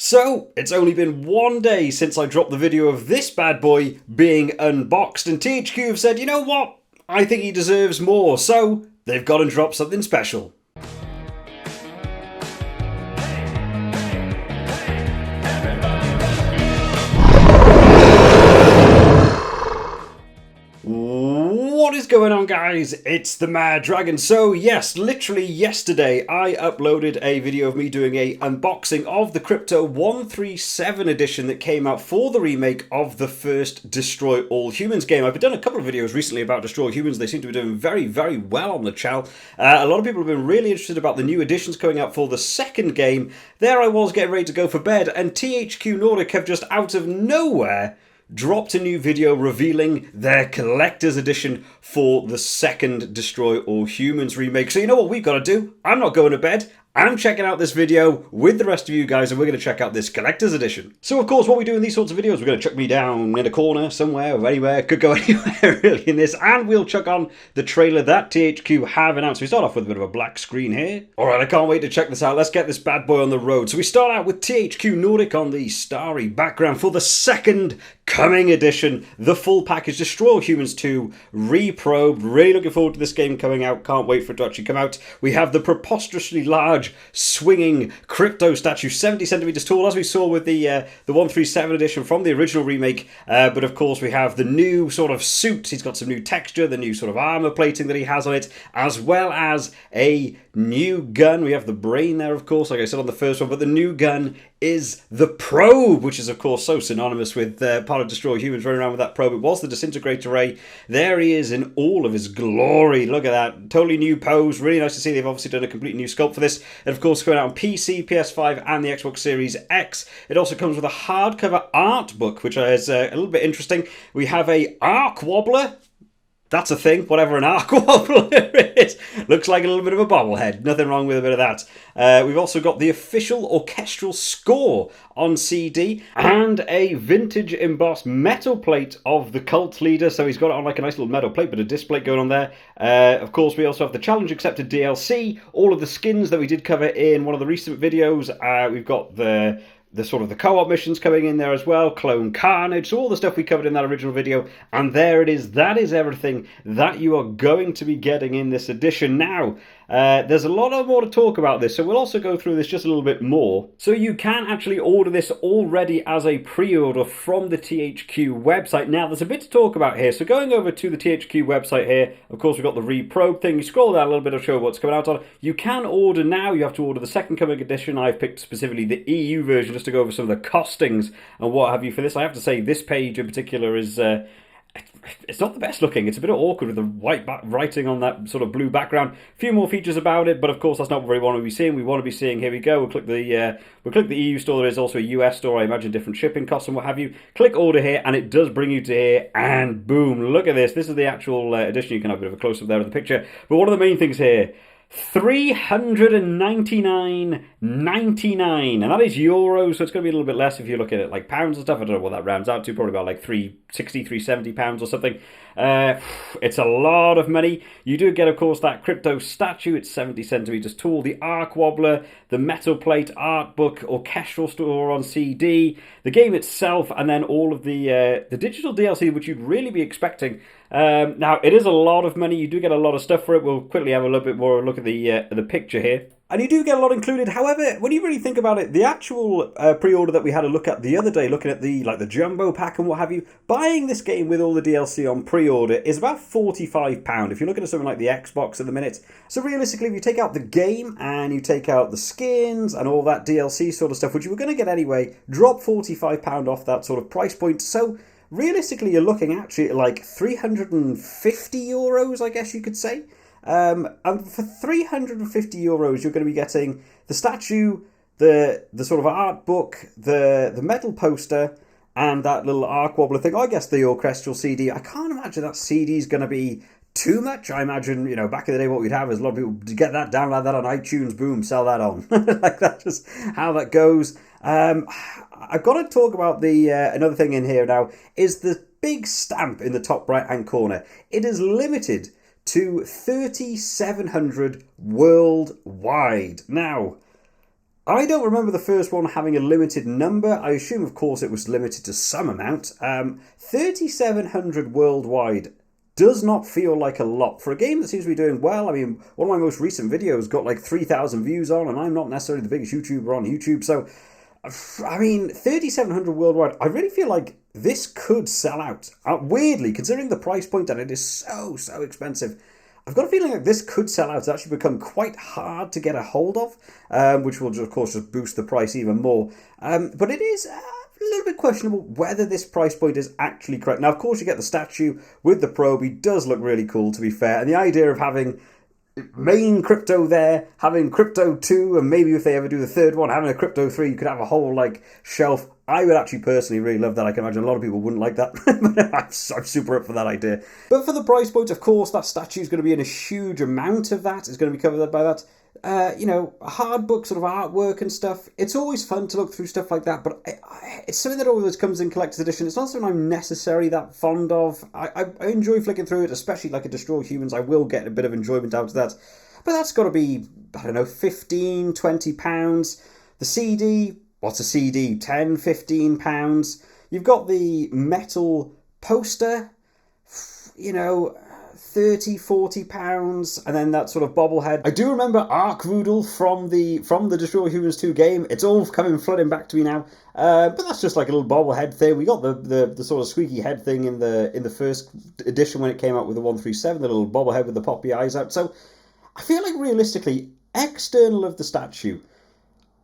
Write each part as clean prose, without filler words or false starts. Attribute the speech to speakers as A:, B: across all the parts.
A: So, it's only been one day since I dropped the video of this bad boy being unboxed, and THQ have said, you know what? I think he deserves more, so they've gone and dropped something special. What is going on, guys? It's the Mad Dragon. So yes, literally yesterday I uploaded a video of me doing a unboxing of the Crypto 137 edition that came out for the remake of the first Destroy All Humans game. I've done a couple of videos recently about Destroy All Humans. They seem to be doing very, very well on the channel. A lot of people have been really interested about the new editions coming out for the second game. There I was getting ready to go for bed, and THQ Nordic have just out of nowhere dropped a new video revealing their collector's edition for the second Destroy All Humans remake. So you know what we've got to do? I'm not going to bed. I'm checking out this video with the rest of you guys, and we're going to check out this collector's edition. So of course, what we do in these sorts of videos, we're going to chuck me down in a corner somewhere or anywhere. Could go anywhere really in this, and we'll chuck on the trailer that THQ have announced. We start off with a bit of a black screen here. All right, I can't wait to check this out. Let's get this bad boy on the road. So we start out with THQ Nordic on the starry background for the second coming edition, the full package, Destroy All Humans 2, Reprobed. Really looking forward to this game coming out. Can't wait for it to actually come out. We have the preposterously large swinging crypto statue, 70 centimeters tall, as we saw with the 137 edition from the original remake. But of course, we have the new sort of suit. He's got some new texture, the new sort of armor plating that he has on it, as well as a new gun. We have the brain there, of course, like I said on the first one, but the new gun is the probe, which is of course so synonymous with part of Destroy Humans, running around with that probe. It was the disintegrator ray. There he is in all of his glory. Look at that, totally new pose. Really nice to see. They've obviously done a completely new sculpt for this, and of course going out on PC, PS5 and the Xbox Series X. It also comes with a hardcover art book, which is a little bit interesting. We have a arc wobbler. That's a thing, whatever an arc wobbler is. Looks like a little bit of a bobblehead. Nothing wrong with a bit of that. We've also got the official orchestral score on CD and a vintage embossed metal plate of the cult leader. So he's got it on like a nice little metal plate, but a disc plate going on there. Of course, we also have the challenge accepted DLC. All of the skins that we did cover in one of the recent videos. We've got the sort of the co-op missions coming in there as well, Clone Carnage, so all the stuff we covered in that original video, and there it is. That is everything that you are going to be getting in this edition. Now, there's a lot more to talk about this, so we'll also go through this just a little bit more. So you can actually order this already as a pre-order from the THQ website. Now, there's a bit to talk about here, so going over to the THQ website here, of course, we've got the Reprobed thing. You scroll down a little bit, I'll show you what's coming out on. You can order now. You have to order the second coming edition. I've picked specifically the EU version just to go over some of the costings and what have you for this. I have to say, this page in particular is it's not the best looking. It's a bit awkward with the white writing on that sort of blue background. A few more features about it, but of course that's not what we want to be seeing. We want to be seeing, here we go, we'll click the EU store. There is also a US store, I imagine different shipping costs and what have you. Click order here, and it does bring you to here, and boom, look at this. This is the actual edition. You can have a bit of a close-up there of the picture. But one of the main things here, $399.99, and that is euros, so it's going to be a little bit less if you look at it like pounds and stuff. I don't know what that rounds out to, probably about like £370 or something. It's a lot of money. You do get, of course, that crypto statue. It's 70 centimeters tall, the arc wobbler, the metal plate art book, orchestral score on CD, the game itself, and then all of the digital DLC, which you'd really be expecting. Now, it is a lot of money. You do get a lot of stuff for it. We'll quickly have a little bit more look at the picture here. And you do get a lot included. However, when you really think about it, the actual pre-order that we had a look at the other day, looking at the jumbo pack and what have you, buying this game with all the DLC on pre-order is about £45 if you're looking at something like the Xbox at the minute. So realistically, if you take out the game and you take out the skins and all that DLC sort of stuff, which you were going to get anyway, drop £45 off that sort of price point. So realistically, you're looking actually at like €350, I guess you could say. And for €350, you're going to be getting the statue, the sort of art book, the metal poster, and that little arc wobbler thing. I guess the orchestral CD. I can't imagine that CD is going to be too much. I imagine, back in the day, what we'd have is a lot of people get that, download that on iTunes, boom, sell that on. Like that's just how that goes. I've got to talk about the another thing in here now is the big stamp in the top right hand corner. It is limited to 3,700 worldwide. Now, I don't remember the first one having a limited number. I assume, of course, it was limited to some amount. 3,700 worldwide does not feel like a lot. For a game that seems to be doing well, I mean, one of my most recent videos got like 3,000 views on, and I'm not necessarily the biggest YouTuber on YouTube, so, I mean, 3,700 worldwide, I really feel like this could sell out. Weirdly, considering the price point and it is so expensive, I've got a feeling like this could sell out. It's actually become quite hard to get a hold of, which will, of course, just boost the price even more. But it is a little bit questionable whether this price point is actually correct. Now, of course, you get the statue with the probe. He does look really cool, to be fair. And the idea of having main crypto there, having crypto 2, and maybe if they ever do the third one, having a crypto 3, you could have a whole like shelf. I would actually personally really love that. I can imagine a lot of people wouldn't like that, but I'm super up for that idea. But for the price point, of course, that statue is going to be in a huge amount of that. It's going to be covered by that. Hard book sort of artwork and stuff. It's always fun to look through stuff like that, but it's something that always comes in collector's edition. It's not something I'm necessarily that fond of. I enjoy flicking through it, especially like a Destroy Humans. I will get a bit of enjoyment out of that. But that's got to be, I don't know, 15, 20 pounds. The CD, what's a CD? 10, 15 pounds. You've got the metal poster, 30, 40 pounds, and then that sort of bobblehead. I do remember Ark Rudel from the Destroy Humans 2 game. It's all coming flooding back to me now. But that's just like a little bobblehead thing. We got the sort of squeaky head thing in the first edition when it came out with the 137, the little bobblehead with the poppy eyes out. So I feel like realistically, external of the statue,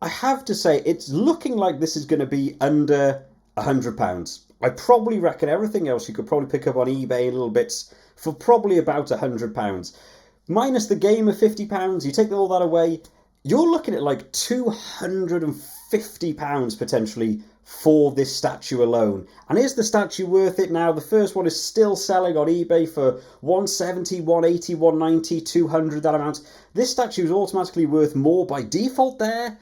A: I have to say it's looking like this is going to be under £100. I probably reckon everything else you could probably pick up on eBay in little bits for probably about £100. Minus the game of £50, you take all that away, you're looking at like £250 potentially for this statue alone. And is the statue worth it now? The first one is still selling on eBay for 170, 180, 190, 200, that amount. This statue is automatically worth more by default there.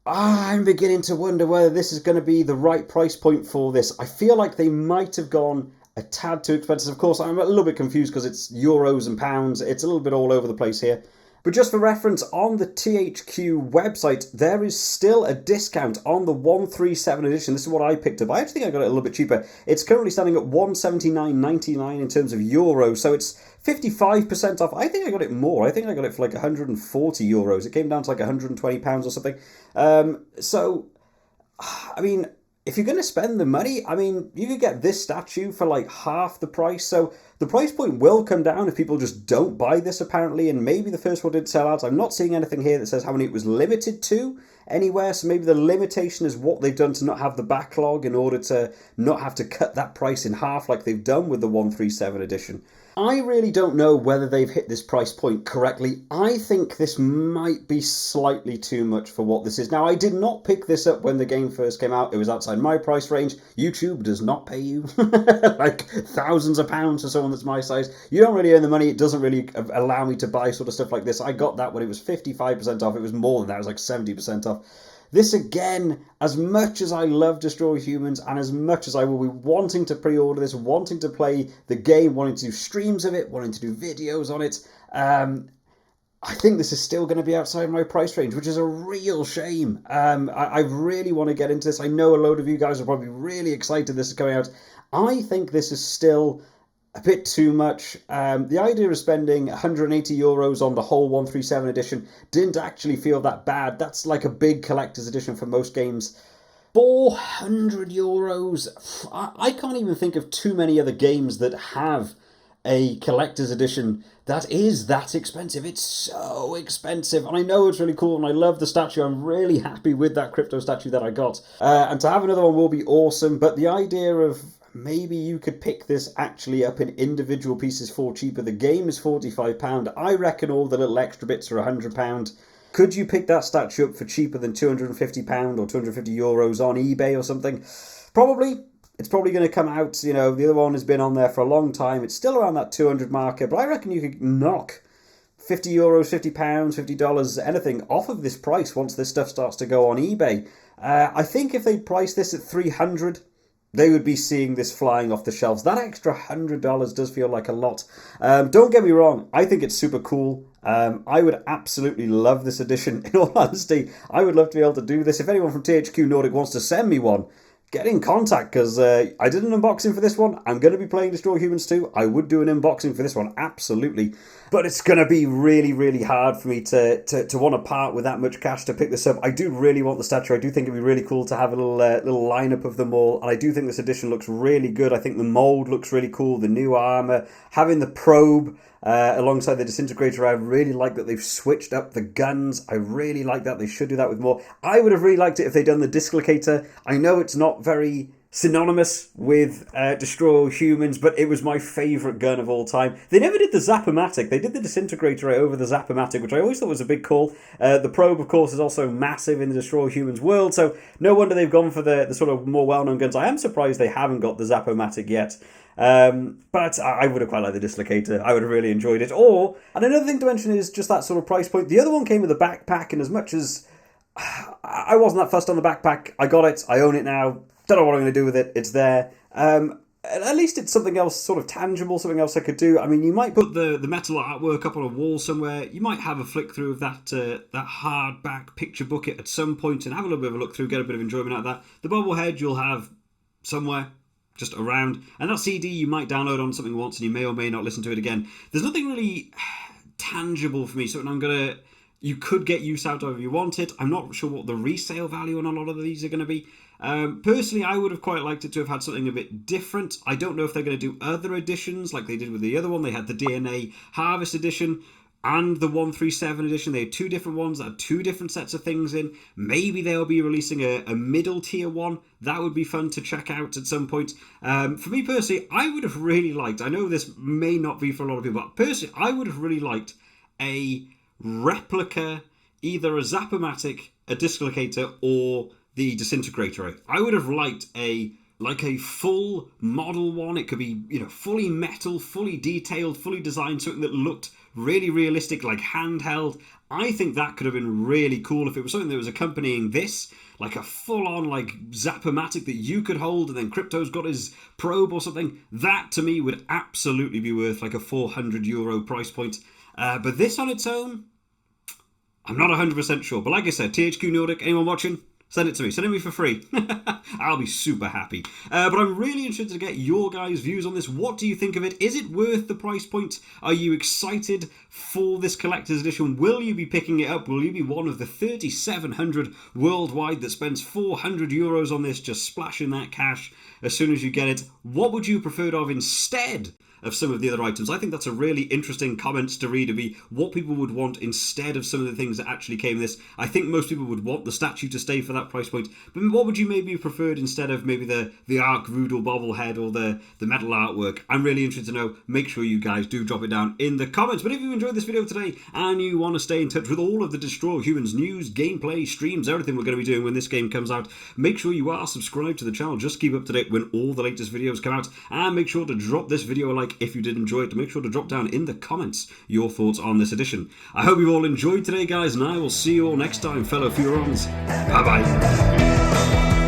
A: I'm beginning to wonder whether this is going to be the right price point for this. I feel like they might have gone a tad too expensive. Of course, I'm a little bit confused because it's euros and pounds. It's a little bit all over the place here. But just for reference, on the THQ website, there is still a discount on the 137 edition. This is what I picked up. I actually think I got it a little bit cheaper. It's currently standing at 179.99 in terms of euros, so it's 55% off. I think I got it more. I think I got it for like 140 euros. It came down to like 120 pounds or something. So, I mean, if you're going to spend the money, I mean, you could get this statue for like half the price. So the price point will come down if people just don't buy this, apparently. And maybe the first one did sell out. I'm not seeing anything here that says how many it was limited to anywhere. So maybe the limitation is what they've done to not have the backlog in order to not have to cut that price in half like they've done with the 137 edition. I really don't know whether they've hit this price point correctly. I think this might be slightly too much for what this is. Now, I did not pick this up when the game first came out. It was outside my price range. YouTube does not pay you like thousands of pounds for someone that's my size. You don't really earn the money. It doesn't really allow me to buy sort of stuff like this. I got that when it was 55% off. It was more than that. It was like 70% off. This, again, as much as I love Destroy Humans and as much as I will be wanting to pre-order this, wanting to play the game, wanting to do streams of it, wanting to do videos on it, I think this is still going to be outside my price range, which is a real shame. I really want to get into this. I know a load of you guys are probably really excited this is coming out. I think this is still a bit too much. The idea of spending 180 euros on the whole 137 edition didn't actually feel that bad. That's like a big collector's edition for most games. 400 euros. I can't even think of too many other games that have a collector's edition that is that expensive. It's so expensive, and I know it's really cool, and I love the statue. I'm really happy with that crypto statue that I got, and to have another one will be awesome. But the idea of maybe you could pick this actually up in individual pieces for cheaper. The game is £45. I reckon all the little extra bits are £100. Could you pick that statue up for cheaper than £250 or €250 on eBay or something? Probably. It's probably going to come out, the other one has been on there for a long time. It's still around that 200 marker, but I reckon you could knock €50, £50, $50, anything off of this price once this stuff starts to go on eBay. I think if they price this at 300, they would be seeing this flying off the shelves. That extra $100 does feel like a lot. Don't get me wrong, I think it's super cool. I would absolutely love this edition. In all honesty, I would love to be able to do this. If anyone from THQ Nordic wants to send me one, get in contact, because I did an unboxing for this one. I'm going to be playing Destroy Humans 2. I would do an unboxing for this one, absolutely. But it's going to be really, really hard for me to want to part with that much cash to pick this up. I do really want the statue. I do think it'd be really cool to have a little lineup of them all. And I do think this edition looks really good. I think the mold looks really cool. The new armor, having the probe alongside the disintegrator. I really like that they've switched up the guns. I really like that. They should do that with more. I would have really liked it if they'd done the dislocator. I know it's not very synonymous with Destroy Humans, but it was my favourite gun of all time. They never did the Zap-O-Matic. They did the disintegrator over the Zap-O-Matic, which I always thought was a big call. The probe, of course, is also massive in the Destroy Humans world, so no wonder they've gone for the sort of more well-known guns. I am surprised they haven't got the Zap-O-Matic yet. But I would have quite liked the dislocator. I would have really enjoyed it. And another thing to mention is just that sort of price point. The other one came with a backpack, and as much as I wasn't that fussed on the backpack, I got it, I own it now. Don't know what I'm going to do with it. It's there. At least it's something else sort of tangible, something else I could do. I mean, you might put the metal artwork up on a wall somewhere. You might have a flick through of that hardback picture bucket at some point and have a little bit of a look through, get a bit of enjoyment out of that. The bobblehead you'll have somewhere, just around. And that CD you might download on something once and you may or may not listen to it again. There's nothing really tangible for me, so you could get use out of if you want it. I'm not sure what the resale value on a lot of these are going to be. Personally, I would have quite liked it to have had something a bit different. I don't know if they're going to do other editions like they did with the other one. They had the DNA Harvest edition and the 137 edition. They had two different ones that had two different sets of things in. Maybe they'll be releasing a middle tier one. That would be fun to check out at some point. For me personally, I would have really liked, I know this may not be for a lot of people, but personally, I would have really liked a replica, either a Zap-O-Matic, a dislocator, or the disintegrator. I would have liked a full model one. It could be, fully metal, fully detailed, fully designed, something that looked really realistic, like handheld. I think that could have been really cool if it was something that was accompanying this, like a full-on like Zap-O-Matic that you could hold, and then Crypto's got his probe or something. That to me would absolutely be worth like a €400 price point. But this on its own, I'm not 100% sure. But like I said, THQ Nordic, anyone watching? Send it to me. Send it to me for free. I'll be super happy. But I'm really interested to get your guys' views on this. What do you think of it? Is it worth the price point? Are you excited for this collector's edition? Will you be picking it up? Will you be one of the 3,700 worldwide that spends €400 on this, just splashing that cash as soon as you get it? What would you prefer of instead of some of the other items? I think that's a really interesting comment to read, to be what people would want instead of some of the things that actually came in this. I think most people would want the statue to stay for that price point, but what would you maybe preferred instead of maybe the Arc Voodoo bobblehead or the metal artwork? I'm really interested to know. Make sure you guys do drop it down in the comments. But if you enjoyed this video today and you want to stay in touch with all of the Destroy Humans news, gameplay, streams, everything we're going to be doing when this game comes out, make sure you are subscribed to the channel. Just keep up to date when all the latest videos come out, and make sure to drop this video a like if you did enjoy it. Make sure to drop down in the comments your thoughts on this edition. I hope you've all enjoyed today, guys, and I will see you all next time, fellow Furons. Bye bye.